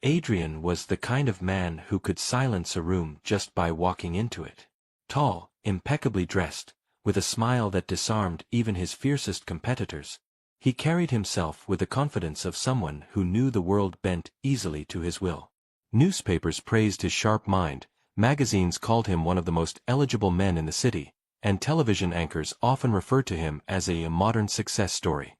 Adrian was the kind of man who could silence a room just by walking into it. Tall, impeccably dressed, with a smile that disarmed even his fiercest competitors, he carried himself with the confidence of someone who knew the world bent easily to his will. Newspapers praised his sharp mind, magazines called him one of the most eligible men in the city, and television anchors often referred to him as a modern success story.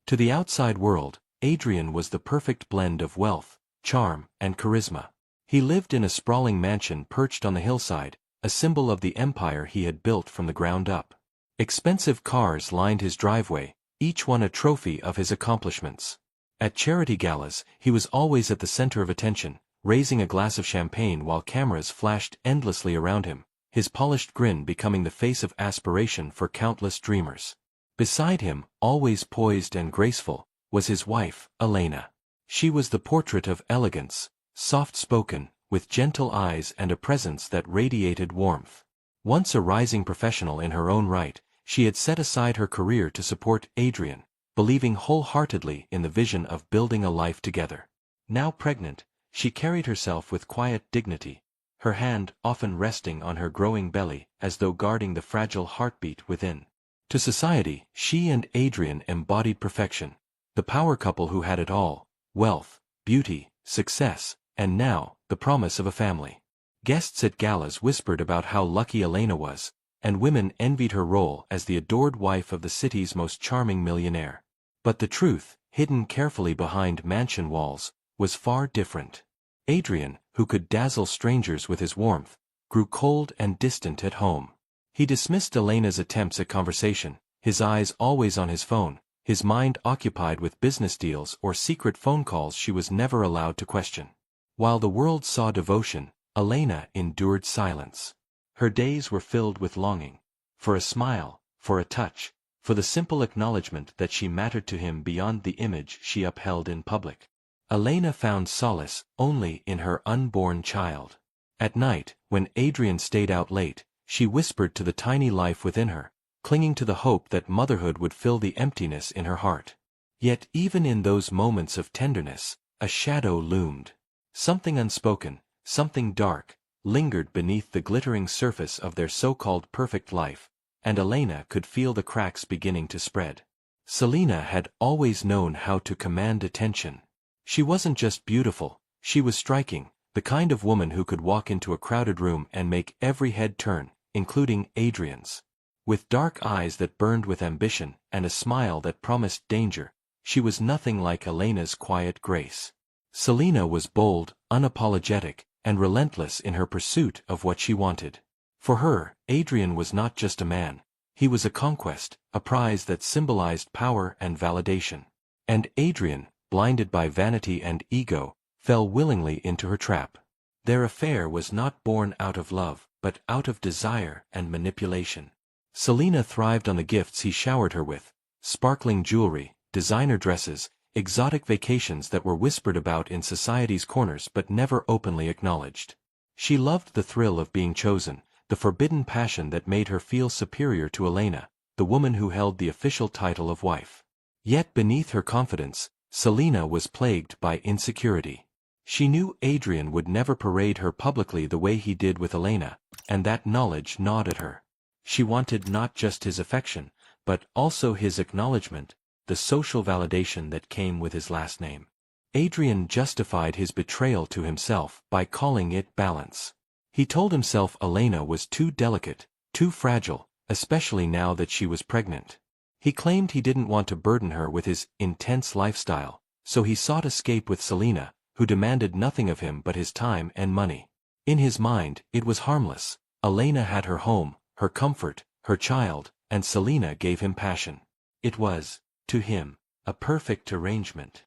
To the outside world, Adrian was the perfect blend of wealth, charm, and charisma. He lived in a sprawling mansion perched on the hillside, a symbol of the empire he had built from the ground up. Expensive cars lined his driveway, each one a trophy of his accomplishments. At charity galas, he was always at the center of attention, raising a glass of champagne while cameras flashed endlessly around him, his polished grin becoming the face of aspiration for countless dreamers. Beside him, always poised and graceful, was his wife, Elena. She was the portrait of elegance, soft-spoken, with gentle eyes and a presence that radiated warmth. Once a rising professional in her own right, she had set aside her career to support Adrian, believing wholeheartedly in the vision of building a life together. Now pregnant, she carried herself with quiet dignity, her hand often resting on her growing belly as though guarding the fragile heartbeat within. To society, she and Adrian embodied perfection, the power couple who had it all: wealth, beauty, success, and now, the promise of a family. Guests at galas whispered about how lucky Elena was, and women envied her role as the adored wife of the city's most charming millionaire. But the truth, hidden carefully behind mansion walls, was far different. Adrian, who could dazzle strangers with his warmth, grew cold and distant at home. He dismissed Elena's attempts at conversation, his eyes always on his phone, his mind occupied with business deals or secret phone calls she was never allowed to question. While the world saw devotion, Elena endured silence. Her days were filled with longing, for a smile, for a touch, for the simple acknowledgement that she mattered to him beyond the image she upheld in public. Elena found solace only in her unborn child. At night, when Adrian stayed out late, she whispered to the tiny life within her, clinging to the hope that motherhood would fill the emptiness in her heart. Yet even in those moments of tenderness, a shadow loomed. Something unspoken, something dark, lingered beneath the glittering surface of their so-called perfect life, and Elena could feel the cracks beginning to spread. Selina had always known how to command attention. She wasn't just beautiful, she was striking, the kind of woman who could walk into a crowded room and make every head turn, including Adrian's. With dark eyes that burned with ambition and a smile that promised danger, she was nothing like Elena's quiet grace. Selina was bold, unapologetic, and relentless in her pursuit of what she wanted. For her, Adrian was not just a man, he was a conquest, a prize that symbolized power and validation. And Adrian, blinded by vanity and ego, fell willingly into her trap. Their affair was not born out of love, but out of desire and manipulation. Selina thrived on the gifts he showered her with: sparkling jewelry, designer dresses, exotic vacations that were whispered about in society's corners but never openly acknowledged. She loved the thrill of being chosen, the forbidden passion that made her feel superior to Elena, the woman who held the official title of wife. Yet beneath her confidence, Selina was plagued by insecurity. She knew Adrian would never parade her publicly the way he did with Elena, and that knowledge gnawed at her. She wanted not just his affection, but also his acknowledgement, the social validation that came with his last name. Adrian justified his betrayal to himself by calling it balance. He told himself Elena was too delicate, too fragile, especially now that she was pregnant. He claimed he didn't want to burden her with his intense lifestyle, so he sought escape with Selina, who demanded nothing of him but his time and money. In his mind, it was harmless. Elena had her home, her comfort, her child, and Selina gave him passion. It was, to him, a perfect arrangement.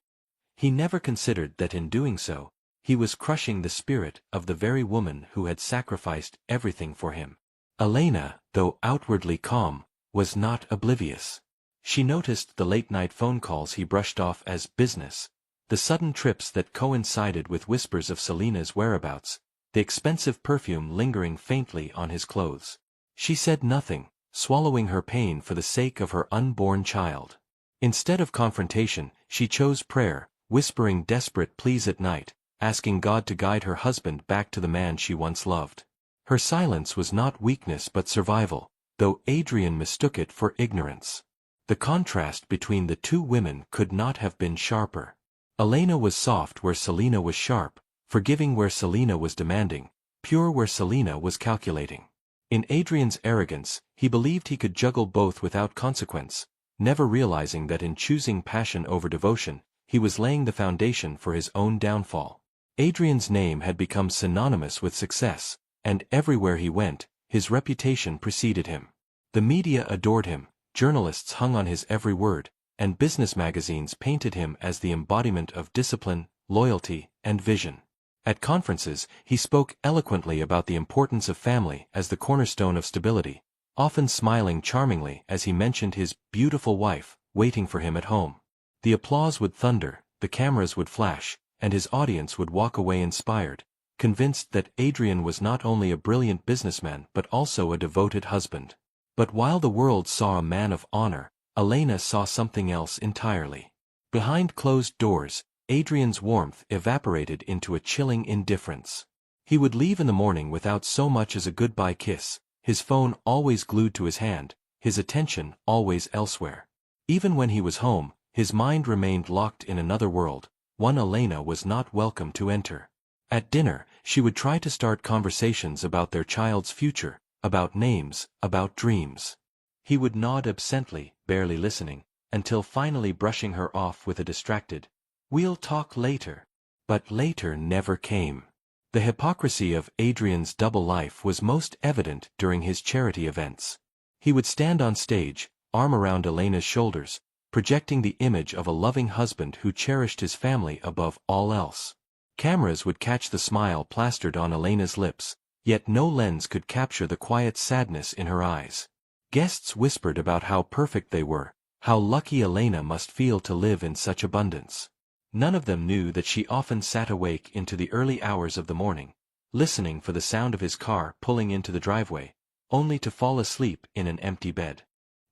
He never considered that in doing so, he was crushing the spirit of the very woman who had sacrificed everything for him. Elena, though outwardly calm, was not oblivious. She noticed the late-night phone calls he brushed off as business, the sudden trips that coincided with whispers of Selina's whereabouts, the expensive perfume lingering faintly on his clothes. She said nothing, swallowing her pain for the sake of her unborn child. Instead of confrontation, she chose prayer, whispering desperate pleas at night, asking God to guide her husband back to the man she once loved. Her silence was not weakness but survival, though Adrian mistook it for ignorance. The contrast between the two women could not have been sharper. Elena was soft where Selina was sharp, forgiving where Selina was demanding, pure where Selina was calculating. In Adrian's arrogance, he believed he could juggle both without consequence, never realizing that in choosing passion over devotion, he was laying the foundation for his own downfall. Adrian's name had become synonymous with success, and everywhere he went, his reputation preceded him. The media adored him, journalists hung on his every word, and business magazines painted him as the embodiment of discipline, loyalty, and vision. At conferences, he spoke eloquently about the importance of family as the cornerstone of stability, often smiling charmingly as he mentioned his beautiful wife, waiting for him at home. The applause would thunder, the cameras would flash, and his audience would walk away inspired, convinced that Adrian was not only a brilliant businessman but also a devoted husband. But while the world saw a man of honor, Elena saw something else entirely. Behind closed doors, Adrian's warmth evaporated into a chilling indifference. He would leave in the morning without so much as a goodbye kiss, his phone always glued to his hand, his attention always elsewhere. Even when he was home, his mind remained locked in another world, one Elena was not welcome to enter. At dinner, she would try to start conversations about their child's future, about names, about dreams. He would nod absently, barely listening, until finally brushing her off with a distracted, "We'll talk later." But later never came. The hypocrisy of Adrian's double life was most evident during his charity events. He would stand on stage, arm around Elena's shoulders, projecting the image of a loving husband who cherished his family above all else. Cameras would catch the smile plastered on Elena's lips, yet no lens could capture the quiet sadness in her eyes. Guests whispered about how perfect they were, how lucky Elena must feel to live in such abundance. None of them knew that she often sat awake into the early hours of the morning, listening for the sound of his car pulling into the driveway, only to fall asleep in an empty bed.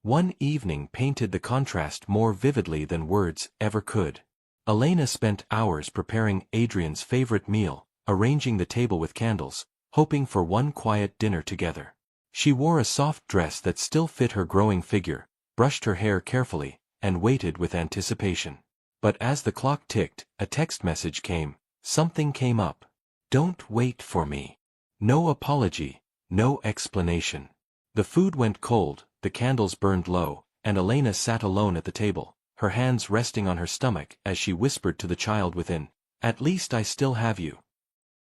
One evening painted the contrast more vividly than words ever could. Elena spent hours preparing Adrian's favorite meal, arranging the table with candles, hoping for one quiet dinner together. She wore a soft dress that still fit her growing figure, brushed her hair carefully, and waited with anticipation. But as the clock ticked, a text message came. Something came up. "Don't wait for me." No apology, no explanation. The food went cold, the candles burned low, and Elena sat alone at the table, her hands resting on her stomach as she whispered to the child within, "At least I still have you."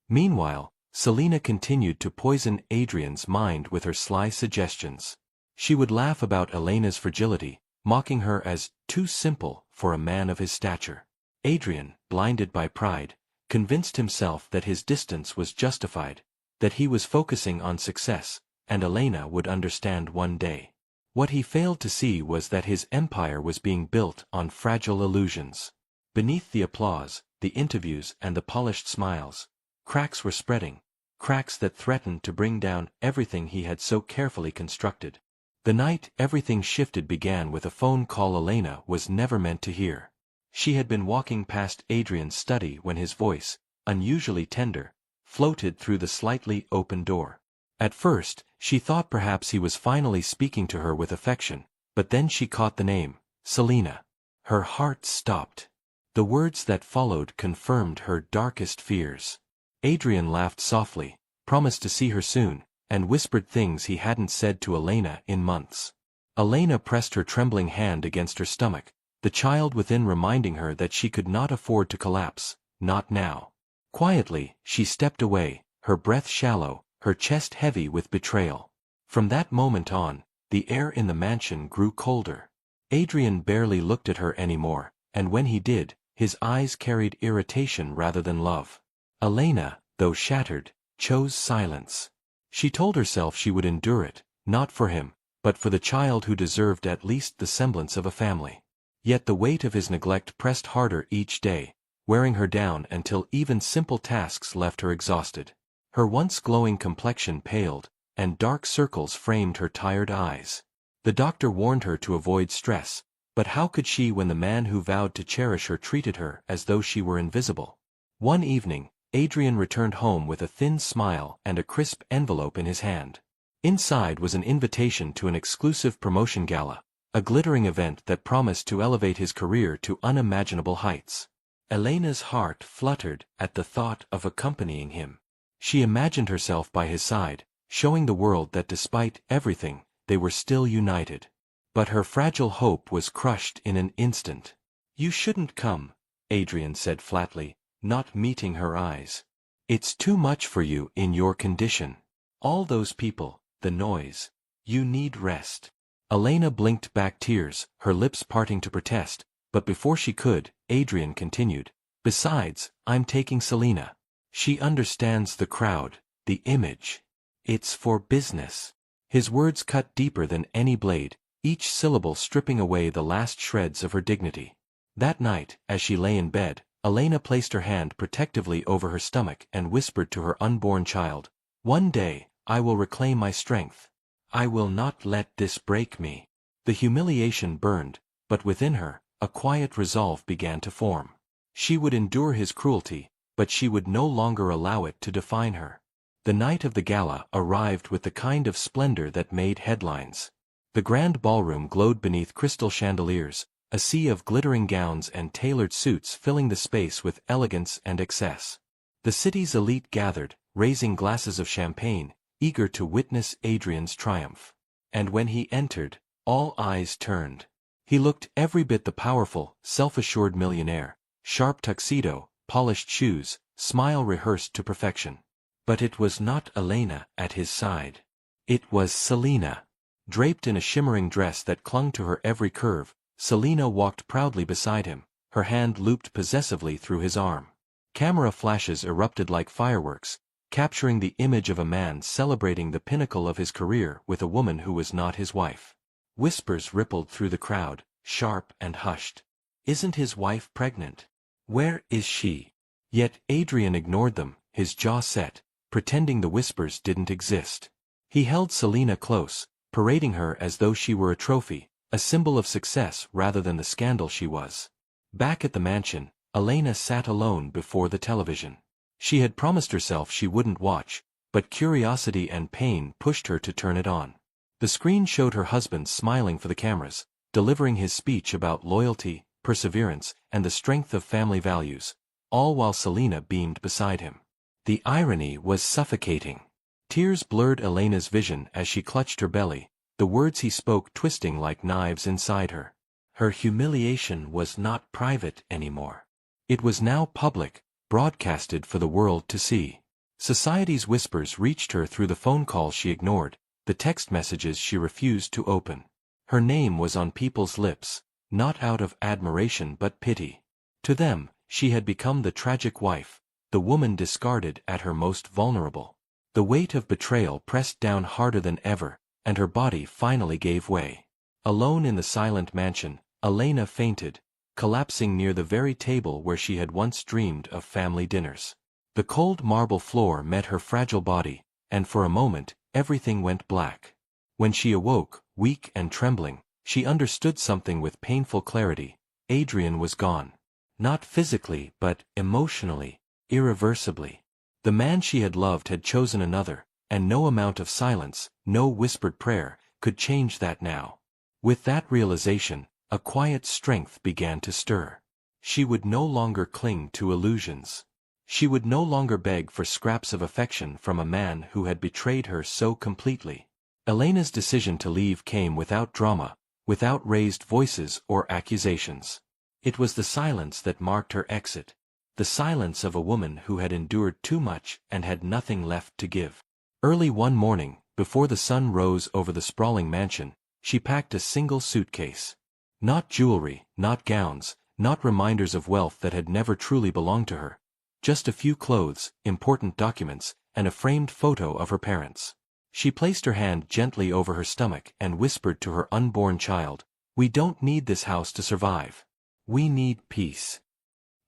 Meanwhile, Selina continued to poison Adrian's mind with her sly suggestions. She would laugh about Elena's fragility, mocking her as too simple for a man of his stature. Adrian, blinded by pride, convinced himself that his distance was justified, that he was focusing on success, and Elena would understand one day. What he failed to see was that his empire was being built on fragile illusions. Beneath the applause, the interviews and the polished smiles, cracks were spreading, cracks that threatened to bring down everything he had so carefully constructed. The night everything shifted began with a phone call Elena was never meant to hear. She had been walking past Adrian's study when his voice, unusually tender, floated through the slightly open door. At first, she thought perhaps he was finally speaking to her with affection, but then she caught the name, Selina. Her heart stopped. The words that followed confirmed her darkest fears. Adrian laughed softly, promised to see her soon, and whispered things he hadn't said to Elena in months. Elena pressed her trembling hand against her stomach, the child within reminding her that she could not afford to collapse, not now. Quietly, she stepped away, her breath shallow, her chest heavy with betrayal. From that moment on, the air in the mansion grew colder. Adrian barely looked at her anymore, and when he did, his eyes carried irritation rather than love. Elena, though shattered, chose silence. She told herself she would endure it, not for him, but for the child who deserved at least the semblance of a family. Yet the weight of his neglect pressed harder each day, wearing her down until even simple tasks left her exhausted. Her once glowing complexion paled, and dark circles framed her tired eyes. The doctor warned her to avoid stress, but how could she when the man who vowed to cherish her treated her as though she were invisible? One evening, Adrian returned home with a thin smile and a crisp envelope in his hand. Inside was an invitation to an exclusive promotion gala, a glittering event that promised to elevate his career to unimaginable heights. Elena's heart fluttered at the thought of accompanying him. She imagined herself by his side, showing the world that despite everything, they were still united. But her fragile hope was crushed in an instant. "You shouldn't come," Adrian said flatly, not meeting her eyes. "It's too much for you in your condition. All those people, the noise. You need rest." Elena blinked back tears, her lips parting to protest, but before she could, Adrian continued, "Besides, I'm taking Selina. She understands the crowd, the image. It's for business." His words cut deeper than any blade, each syllable stripping away the last shreds of her dignity. That night, as she lay in bed, Elena placed her hand protectively over her stomach and whispered to her unborn child, "One day, I will reclaim my strength. I will not let this break me." The humiliation burned, but within her, a quiet resolve began to form. She would endure his cruelty, but she would no longer allow it to define her. The night of the gala arrived with the kind of splendor that made headlines. The grand ballroom glowed beneath crystal chandeliers, a sea of glittering gowns and tailored suits filling the space with elegance and excess. The city's elite gathered, raising glasses of champagne, eager to witness Adrian's triumph. And when he entered, all eyes turned. He looked every bit the powerful, self-assured millionaire, sharp tuxedo, polished shoes, smile rehearsed to perfection. But it was not Elena at his side. It was Selina. Draped in a shimmering dress that clung to her every curve, Selina walked proudly beside him, her hand looped possessively through his arm. Camera flashes erupted like fireworks, capturing the image of a man celebrating the pinnacle of his career with a woman who was not his wife. Whispers rippled through the crowd, sharp and hushed. "Isn't his wife pregnant? Where is she?" Yet Adrian ignored them, his jaw set, pretending the whispers didn't exist. He held Selina close, parading her as though she were a trophy, a symbol of success rather than the scandal she was. Back at the mansion, Elena sat alone before the television. She had promised herself she wouldn't watch, but curiosity and pain pushed her to turn it on. The screen showed her husband smiling for the cameras, delivering his speech about loyalty, perseverance, and the strength of family values, all while Selina beamed beside him. The irony was suffocating. Tears blurred Elena's vision as she clutched her belly, the words he spoke twisting like knives inside her. Her humiliation was not private anymore. It was now public, broadcasted for the world to see. Society's whispers reached her through the phone calls she ignored, the text messages she refused to open. Her name was on people's lips, not out of admiration but pity. To them, she had become the tragic wife, the woman discarded at her most vulnerable. The weight of betrayal pressed down harder than ever, and her body finally gave way. Alone in the silent mansion, Elena fainted, collapsing near the very table where she had once dreamed of family dinners. The cold marble floor met her fragile body, and for a moment, everything went black. When she awoke, weak and trembling, she understood something with painful clarity. Adrian was gone. Not physically, but emotionally, irreversibly. The man she had loved had chosen another, and no amount of silence, no whispered prayer, could change that now. With that realization, a quiet strength began to stir. She would no longer cling to illusions. She would no longer beg for scraps of affection from a man who had betrayed her so completely. Elena's decision to leave came without drama, without raised voices or accusations. It was the silence that marked her exit, the silence of a woman who had endured too much and had nothing left to give. Early one morning, before the sun rose over the sprawling mansion, she packed a single suitcase. Not jewelry, not gowns, not reminders of wealth that had never truly belonged to her. Just a few clothes, important documents, and a framed photo of her parents. She placed her hand gently over her stomach and whispered to her unborn child, "We don't need this house to survive. We need peace."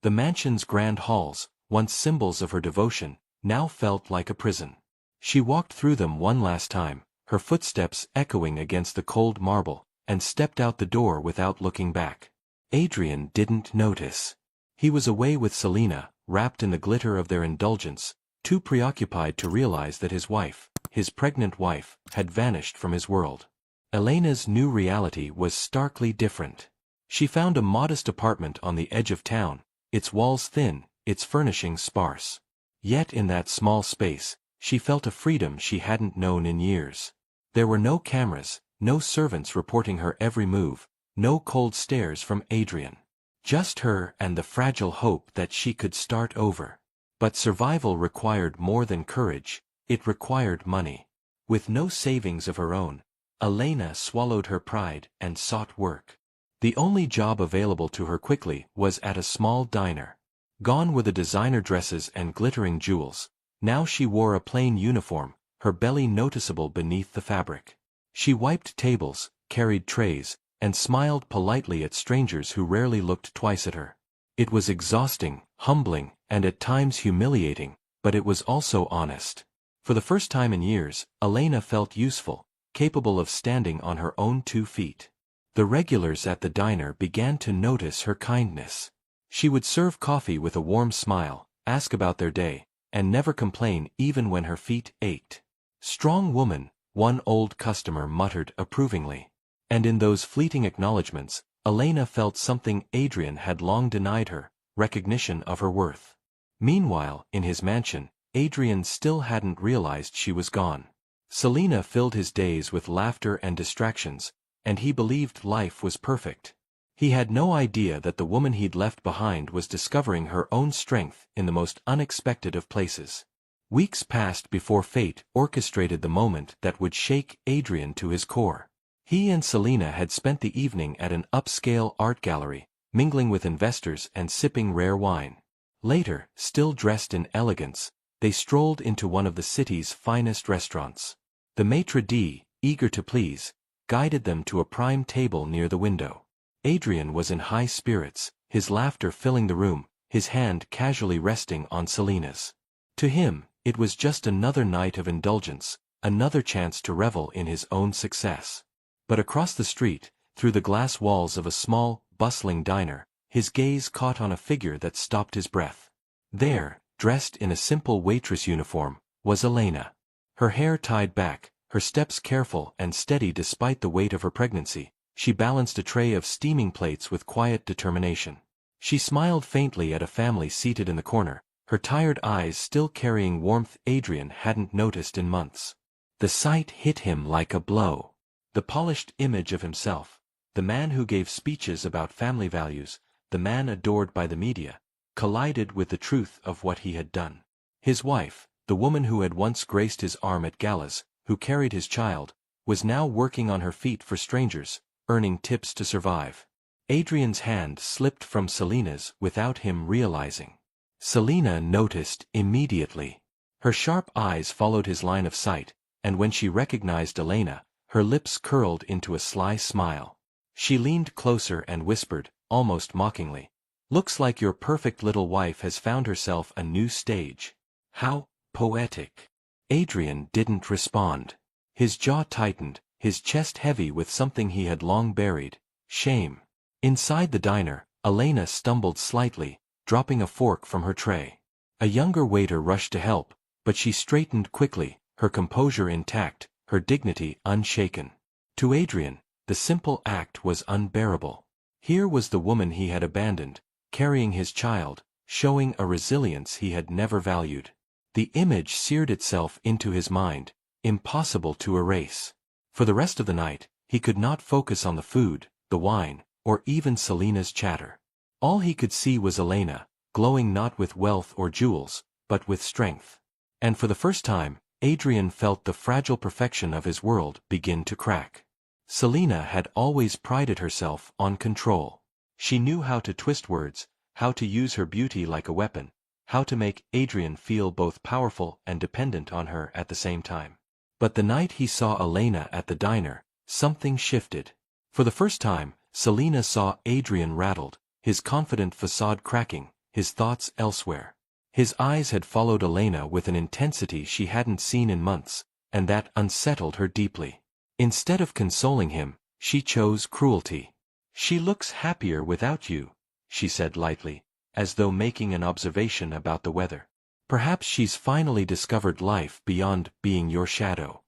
The mansion's grand halls, once symbols of her devotion, now felt like a prison. She walked through them one last time, her footsteps echoing against the cold marble, and stepped out the door without looking back. Adrian didn't notice. He was away with Selina, wrapped in the glitter of their indulgence, too preoccupied to realize that his wife, his pregnant wife, had vanished from his world. Elena's new reality was starkly different. She found a modest apartment on the edge of town, its walls thin, its furnishings sparse. Yet in that small space, she felt a freedom she hadn't known in years. There were no cameras, no servants reporting her every move, no cold stares from Adrian. Just her and the fragile hope that she could start over. But survival required more than courage, it required money. With no savings of her own, Elena swallowed her pride and sought work. The only job available to her quickly was at a small diner. Gone were the designer dresses and glittering jewels. Now she wore a plain uniform, her belly noticeable beneath the fabric. She wiped tables, carried trays, and smiled politely at strangers who rarely looked twice at her. It was exhausting, humbling, and at times humiliating, but it was also honest. For the first time in years, Elena felt useful, capable of standing on her own 2 feet. The regulars at the diner began to notice her kindness. She would serve coffee with a warm smile, ask about their day, and never complain even when her feet ached. "Strong woman," one old customer muttered approvingly. And in those fleeting acknowledgments, Elena felt something Adrian had long denied her, recognition of her worth. Meanwhile, in his mansion, Adrian still hadn't realized she was gone. Selina filled his days with laughter and distractions, and he believed life was perfect. He had no idea that the woman he'd left behind was discovering her own strength in the most unexpected of places. Weeks passed before fate orchestrated the moment that would shake Adrian to his core. He and Selina had spent the evening at an upscale art gallery, mingling with investors and sipping rare wine. Later, still dressed in elegance, they strolled into one of the city's finest restaurants. The maitre d', eager to please, guided them to a prime table near the window. Adrian was in high spirits, his laughter filling the room, his hand casually resting on Selina's. To him, it was just another night of indulgence, another chance to revel in his own success. But across the street, through the glass walls of a small, bustling diner, his gaze caught on a figure that stopped his breath. There, dressed in a simple waitress uniform, was Elena. Her hair tied back, her steps careful and steady despite the weight of her pregnancy, she balanced a tray of steaming plates with quiet determination. She smiled faintly at a family seated in the corner, her tired eyes still carrying warmth Adrian hadn't noticed in months. The sight hit him like a blow. The polished image of himself, the man who gave speeches about family values, the man adored by the media, collided with the truth of what he had done. His wife, the woman who had once graced his arm at galas, who carried his child, was now working on her feet for strangers, earning tips to survive. Adrian's hand slipped from Selina's without him realizing. Selina noticed immediately. Her sharp eyes followed his line of sight, and when she recognized Elena, her lips curled into a sly smile. She leaned closer and whispered, almost mockingly, "Looks like your perfect little wife has found herself a new stage." How poetic. Adrian didn't respond. His jaw tightened, his chest heavy with something he had long buried, shame. Inside the diner, Elena stumbled slightly, dropping a fork from her tray. A younger waiter rushed to help, but she straightened quickly, her composure intact, her dignity unshaken. To Adrian, the simple act was unbearable. Here was the woman he had abandoned, carrying his child, showing a resilience he had never valued. The image seared itself into his mind, impossible to erase. For the rest of the night, he could not focus on the food, the wine, or even Selina's chatter. All he could see was Elena, glowing not with wealth or jewels, but with strength. And for the first time, Adrian felt the fragile perfection of his world begin to crack. Selina had always prided herself on control. She knew how to twist words, how to use her beauty like a weapon, how to make Adrian feel both powerful and dependent on her at the same time. But the night he saw Elena at the diner, something shifted. For the first time, Selina saw Adrian rattled, his confident facade cracking, his thoughts elsewhere. His eyes had followed Elena with an intensity she hadn't seen in months, and that unsettled her deeply. Instead of consoling him, she chose cruelty. "She looks happier without you," she said lightly. as though making an observation about the weather. Perhaps she's finally discovered life beyond being your shadow.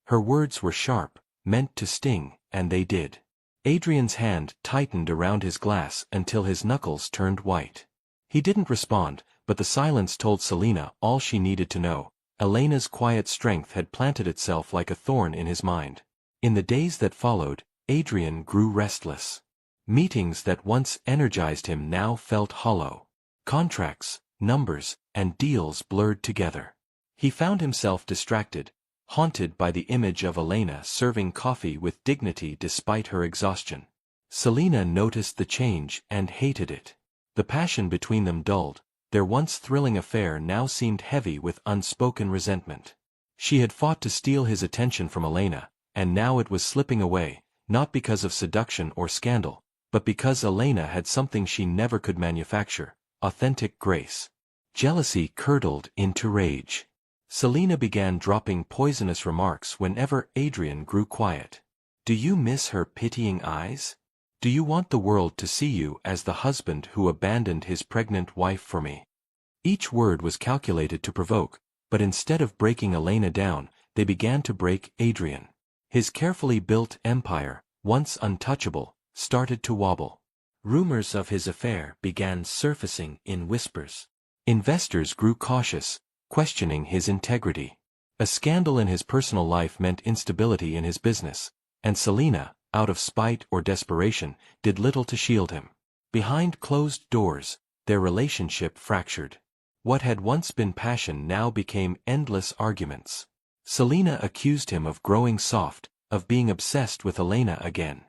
Her words were sharp, meant to sting, and they did. Adrian's hand tightened around his glass until his knuckles turned white. He didn't respond, but the silence told Selina all she needed to know. Elena's quiet strength had planted itself like a thorn in his mind. In the days that followed, Adrian grew restless. Meetings that once energized him now felt hollow. Contracts, numbers, and deals blurred together. He found himself distracted, haunted by the image of Elena serving coffee with dignity despite her exhaustion. Selina noticed the change and hated it. The passion between them dulled. Their once thrilling affair now seemed heavy with unspoken resentment. She had fought to steal his attention from Elena, and now it was slipping away, not because of seduction or scandal, but because Elena had something she never could manufacture: authentic grace. Jealousy curdled into rage. Selina began dropping poisonous remarks whenever Adrian grew quiet. Do you miss her pitying eyes? Do you want the world to see you as the husband who abandoned his pregnant wife for me? Each word was calculated to provoke, but instead of breaking Elena down, they began to break Adrian. His carefully built empire, once untouchable, started to wobble. Rumors of his affair began surfacing in whispers. Investors grew cautious, questioning his integrity. A scandal in his personal life meant instability in his business, and Selina, out of spite or desperation, did little to shield him. Behind closed doors, their relationship fractured. What had once been passion now became endless arguments. Selina accused him of growing soft, of being obsessed with Elena again.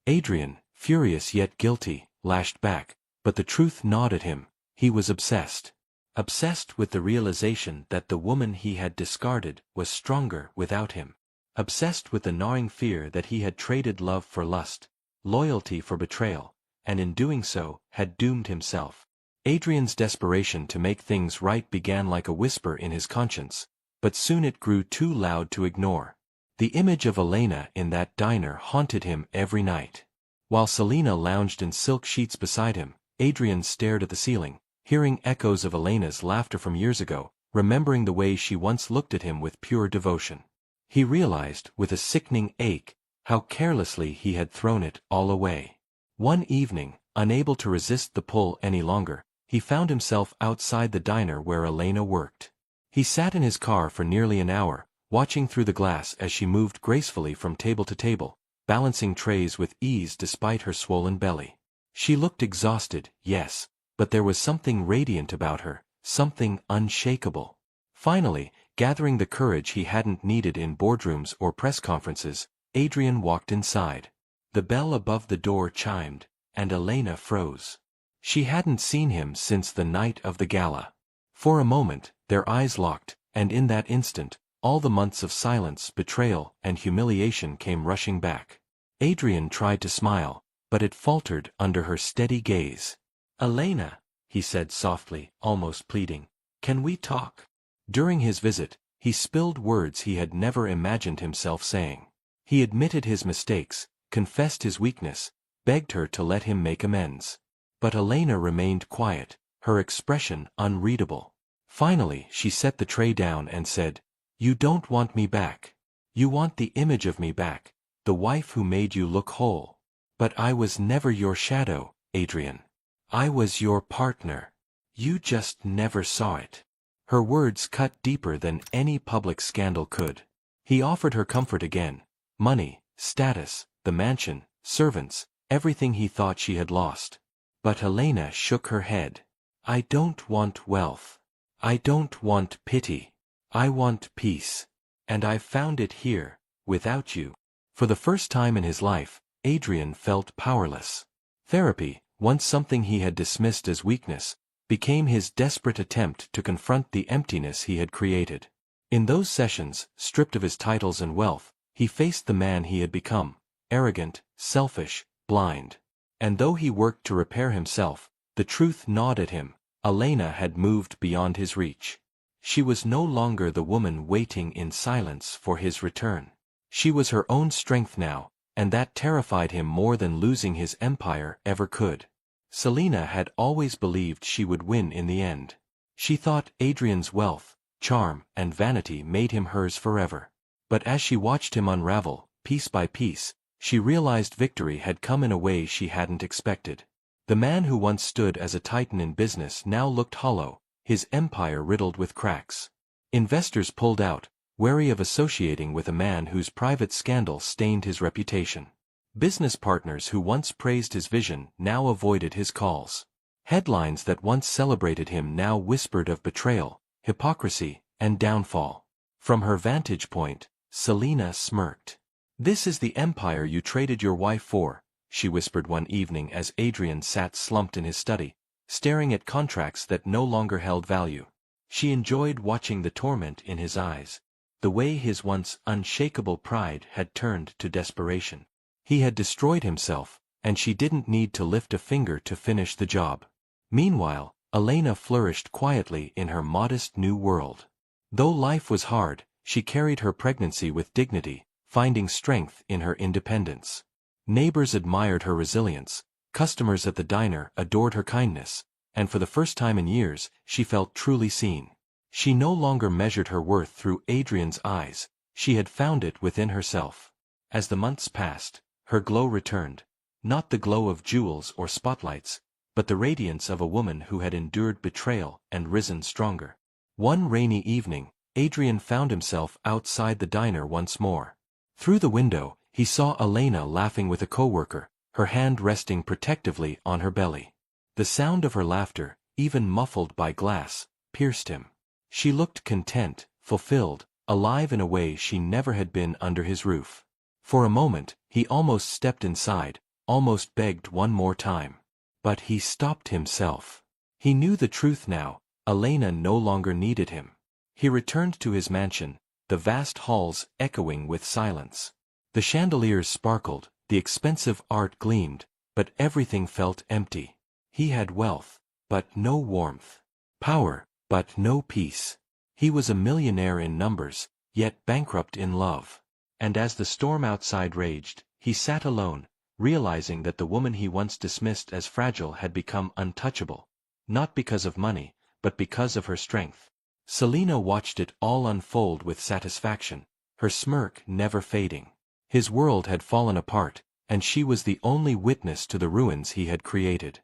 Adrian, furious yet guilty, lashed back, but the truth gnawed at him: he was obsessed. Obsessed with the realization that the woman he had discarded was stronger without him. Obsessed with the gnawing fear that he had traded love for lust, loyalty for betrayal, and in doing so, had doomed himself. Adrian's desperation to make things right began like a whisper in his conscience, but soon it grew too loud to ignore. The image of Elena in that diner haunted him every night. While Selina lounged in silk sheets beside him, Adrian stared at the ceiling, hearing echoes of Elena's laughter from years ago, remembering the way she once looked at him with pure devotion. He realized, with a sickening ache, how carelessly he had thrown it all away. One evening, unable to resist the pull any longer, he found himself outside the diner where Elena worked. He sat in his car for nearly an hour, watching through the glass as she moved gracefully from table to table, balancing trays with ease despite her swollen belly. She looked exhausted, yes, but there was something radiant about her, something unshakable. Finally, gathering the courage he hadn't needed in boardrooms or press conferences, Adrian walked inside. The bell above the door chimed, and Elena froze. She hadn't seen him since the night of the gala. For a moment, their eyes locked, and in that instant, all the months of silence, betrayal, and humiliation came rushing back. Adrian tried to smile, but it faltered under her steady gaze. "Elena," he said softly, almost pleading, "can we talk?" During his visit, he spilled words he had never imagined himself saying. He admitted his mistakes, confessed his weakness, begged her to let him make amends. But Elena remained quiet, her expression unreadable. Finally, she set the tray down and said, "You don't want me back. You want the image of me back, the wife who made you look whole. But I was never your shadow, Adrian. I was your partner. You just never saw it." Her words cut deeper than any public scandal could. He offered her comfort again: money, status, the mansion, servants, everything he thought she had lost. But Elena shook her head. "I don't want wealth. I don't want pity. I want peace. And I've found it here, without you." For the first time in his life, Adrian felt powerless. Therapy, once something he had dismissed as weakness, became his desperate attempt to confront the emptiness he had created. In those sessions, stripped of his titles and wealth, he faced the man he had become: arrogant, selfish, blind. And though he worked to repair himself, the truth gnawed at him: Elena had moved beyond his reach. She was no longer the woman waiting in silence for his return. She was her own strength now, and that terrified him more than losing his empire ever could. Selina had always believed she would win in the end. She thought Adrian's wealth, charm, and vanity made him hers forever. But as she watched him unravel, piece by piece, she realized victory had come in a way she hadn't expected. The man who once stood as a titan in business now looked hollow, his empire riddled with cracks. Investors pulled out, wary of associating with a man whose private scandal stained his reputation. Business partners who once praised his vision now avoided his calls. Headlines that once celebrated him now whispered of betrayal, hypocrisy, and downfall. From her vantage point, Selina smirked. "This is the empire you traded your wife for," she whispered one evening as Adrian sat slumped in his study, staring at contracts that no longer held value. She enjoyed watching the torment in his eyes, the way his once unshakable pride had turned to desperation. He had destroyed himself, and she didn't need to lift a finger to finish the job. Meanwhile, Elena flourished quietly in her modest new world. Though life was hard, she carried her pregnancy with dignity, finding strength in her independence. Neighbors admired her resilience, customers at the diner adored her kindness, and for the first time in years, she felt truly seen. She no longer measured her worth through Adrian's eyes, she had found it within herself. As the months passed, her glow returned, not the glow of jewels or spotlights, but the radiance of a woman who had endured betrayal and risen stronger. One rainy evening, Adrian found himself outside the diner once more. Through the window, he saw Elena laughing with a coworker, her hand resting protectively on her belly. The sound of her laughter, even muffled by glass, pierced him. She looked content, fulfilled, alive in a way she never had been under his roof. For a moment, he almost stepped inside, almost begged one more time. But he stopped himself. He knew the truth now, Elena no longer needed him. He returned to his mansion, the vast halls echoing with silence. The chandeliers sparkled, the expensive art gleamed, but everything felt empty. He had wealth, but no warmth. Power, but no peace. He was a millionaire in numbers, yet bankrupt in love. And as the storm outside raged, he sat alone, realizing that the woman he once dismissed as fragile had become untouchable, not because of money, but because of her strength. Selina watched it all unfold with satisfaction, her smirk never fading. His world had fallen apart, and she was the only witness to the ruins he had created.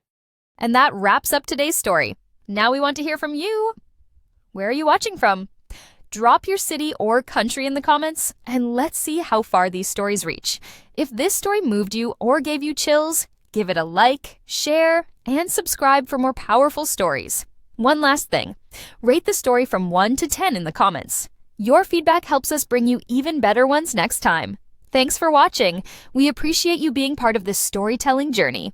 And that wraps up today's story. Now we want to hear from you. Where are you watching from? Drop your city or country in the comments, and let's see how far these stories reach. If this story moved you or gave you chills, give it a like, share, and subscribe for more powerful stories. One last thing, rate the story from 1 to 10 in the comments. Your feedback helps us bring you even better ones next time. Thanks for watching. We appreciate you being part of this storytelling journey.